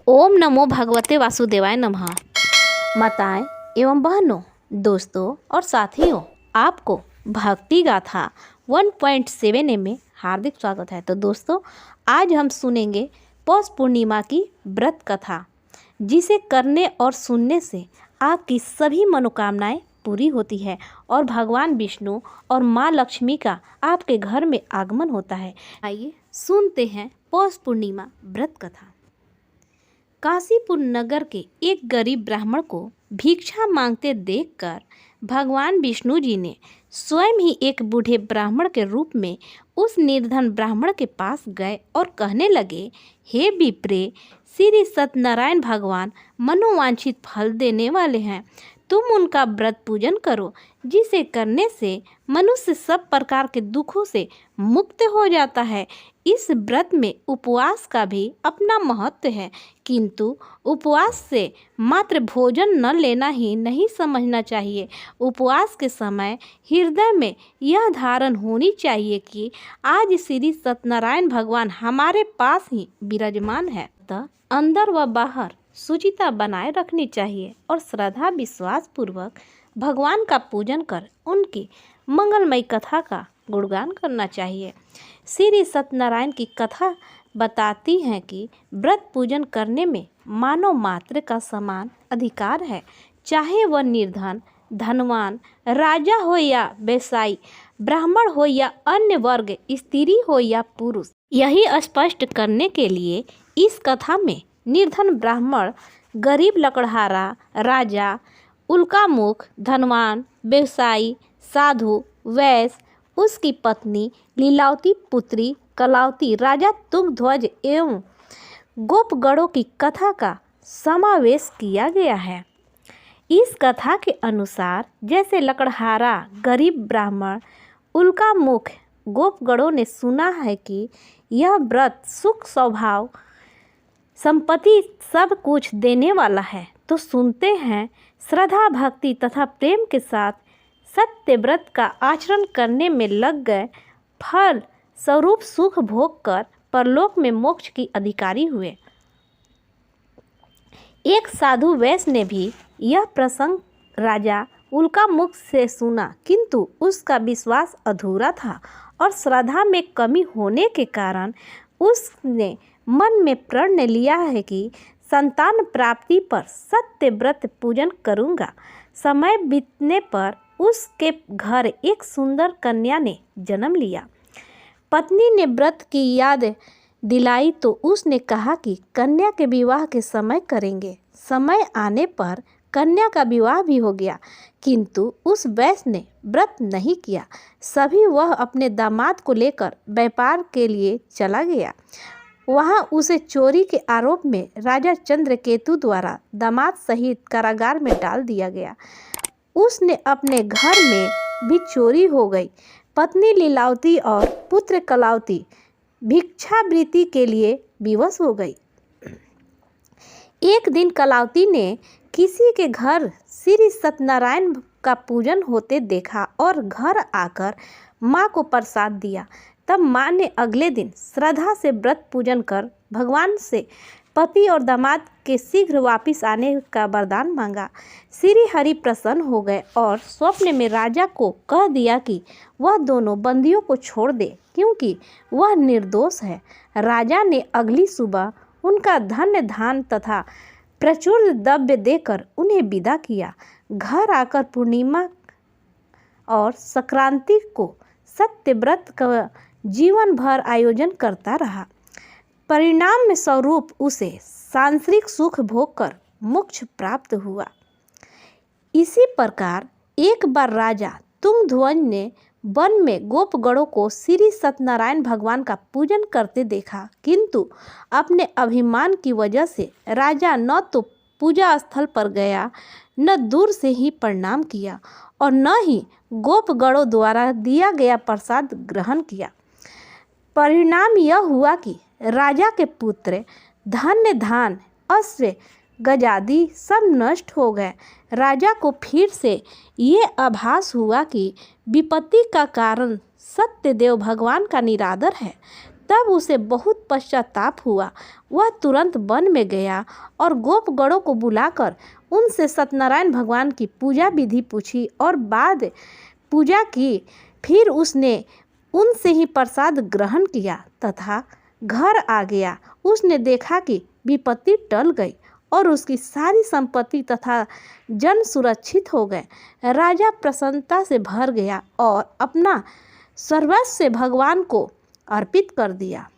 ओम नमो भगवते वासुदेवाय नमः। माताएं एवं बहनों, दोस्तों और साथियों, आपको भक्ति गाथा 1.7 में हार्दिक स्वागत है। तो दोस्तों, आज हम सुनेंगे पौष पूर्णिमा की व्रत कथा, जिसे करने और सुनने से आपकी सभी मनोकामनाएं पूरी होती है और भगवान विष्णु और माँ लक्ष्मी का आपके घर में आगमन होता है। आइए सुनते हैं पौष पूर्णिमा व्रत कथा। काशीपुर नगर के एक गरीब ब्राह्मण को भिक्षा मांगते देखकर भगवान विष्णु जी ने स्वयं ही एक बूढ़े ब्राह्मण के रूप में उस निर्धन ब्राह्मण के पास गए और कहने लगे, हे विप्रे, श्री सत्यनारायण भगवान मनोवांछित फल देने वाले हैं। तुम उनका व्रत पूजन करो, जिसे करने से मनुष्य सब प्रकार के दुखों से मुक्त हो जाता है। इस व्रत में उपवास का भी अपना महत्व है, किंतु उपवास से मात्र भोजन न लेना ही नहीं समझना चाहिए। उपवास के समय हृदय में यह धारण होनी चाहिए कि आज श्री सत्यनारायण भगवान हमारे पास ही विराजमान है। अतः अंदर व बाहर शुचिता बनाए रखनी चाहिए और श्रद्धा विश्वास पूर्वक भगवान का पूजन कर उनकी मंगलमयी कथा का गुणगान करना चाहिए। श्री सत्यनारायण की कथा बताती है कि व्रत पूजन करने में मानव मात्र का समान अधिकार है, चाहे वह निर्धन, धनवान, राजा हो या व्यवसायी, ब्राह्मण हो या अन्य वर्ग, स्त्री हो या पुरुष। यही स्पष्ट करने के लिए इस कथा में निर्धन ब्राह्मण, गरीब लकड़हारा, राजा, उल्कामुख, धनवान, व्यवसायी, साधु, वैश्य, उसकी पत्नी लीलावती, पुत्री कलावती, राजा तुंगध्वज एवं गोपगणों की कथा का समावेश किया गया है। इस कथा के अनुसार जैसे लकड़हारा, गरीब ब्राह्मण, उल्कामुख, गोपगणों ने सुना है कि यह व्रत सुख, स्वभाव, संपत्ति सब कुछ देने वाला है, तो सुनते हैं श्रद्धा, भक्ति तथा प्रेम के साथ सत्य व्रत का आचरण करने में लग गए, फल स्वरूप सुख भोग कर परलोक में मोक्ष की अधिकारी हुए। एक साधु वैश्य ने भी यह प्रसंग राजा उल्कामुख से सुना, किंतु उसका विश्वास अधूरा था और श्रद्धा में कमी होने के कारण उसने मन में प्रण लिया है कि संतान प्राप्ति पर सत्य व्रत पूजन करूँगा। समय बीतने पर उसके घर एक सुंदर कन्या ने जन्म लिया। पत्नी ने व्रत की याद दिलाई तो उसने कहा कि कन्या के विवाह के समय करेंगे। समय आने पर कन्या का विवाह भी हो गया, किंतु उस वैश्य ने व्रत नहीं किया। सभी वह अपने दामाद को लेकर व्यापार के लिए चला गया। वहां उसे चोरी के आरोप में राजा चंद्रकेतु द्वारा दामाद सहित कारागार में डाल दिया गया। उसने अपने घर में भी चोरी हो गई। पत्नी लीलावती और पुत्र कलावती भिक्षावृत्ति के लिए विवश हो गई। एक दिन कलावती ने किसी के घर श्री सत्यनारायण का पूजन होते देखा और घर आकर माँ को प्रसाद दिया। तब माँ ने अगले दिन श्रद्धा से व्रत पूजन कर भगवान से पति और दामाद के शीघ्र वापस आने का वरदान मांगा। श्री हरि प्रसन्न हो गए और स्वप्न में राजा को कह दिया कि वह दोनों बंदियों को छोड़ दे, क्योंकि वह निर्दोष है। राजा ने अगली सुबह उनका धन्य धान तथा प्रचुर द्रव्य देकर उन्हें विदा किया। घर आकर पूर्णिमा और संक्रांति को सत्य व्रत का जीवन भर आयोजन करता रहा। परिणाम स्वरूप उसे सांसारिक सुख भोग कर मोक्ष प्राप्त हुआ। इसी प्रकार एक बार राजा तुंगध्वज ने वन में गोपगणों को श्री सत्यनारायण भगवान का पूजन करते देखा, किंतु अपने अभिमान की वजह से राजा न तो पूजा स्थल पर गया, न दूर से ही प्रणाम किया और न ही गोपगणों द्वारा दिया गया प्रसाद ग्रहण किया। परिणाम यह हुआ कि राजा के पुत्र, धन्य धान, अस्त्र, गजादि सब नष्ट हो गए। राजा को फिर से ये आभास हुआ कि विपत्ति का कारण सत्यदेव भगवान का निरादर है। तब उसे बहुत पश्चाताप हुआ। वह तुरंत वन में गया और गोपगणों को बुलाकर उनसे सत्यनारायण भगवान की पूजा विधि पूछी और बाद पूजा की। फिर उसने उनसे ही प्रसाद ग्रहण किया तथा घर आ गया। उसने देखा कि विपत्ति टल गई और उसकी सारी संपत्ति तथा जन सुरक्षित हो गए। राजा प्रसन्नता से भर गया और अपना सर्वस्व भगवान को अर्पित कर दिया।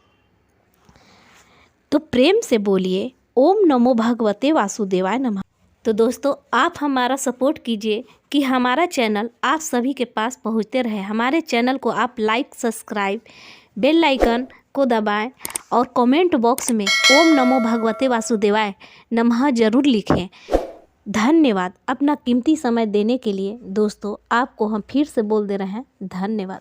तो प्रेम से बोलिए ओम नमो भगवते वासुदेवाय नमः। तो दोस्तों, आप हमारा सपोर्ट कीजिए कि हमारा चैनल आप सभी के पास पहुंचते रहे। हमारे चैनल को आप लाइक, सब्सक्राइब, बेल आइकन को दबाएं और कमेंट बॉक्स में ओम नमो भगवते वासुदेवाय नमः जरूर लिखें। धन्यवाद अपना कीमती समय देने के लिए। दोस्तों, आपको हम फिर से बोल दे रहे हैं धन्यवाद।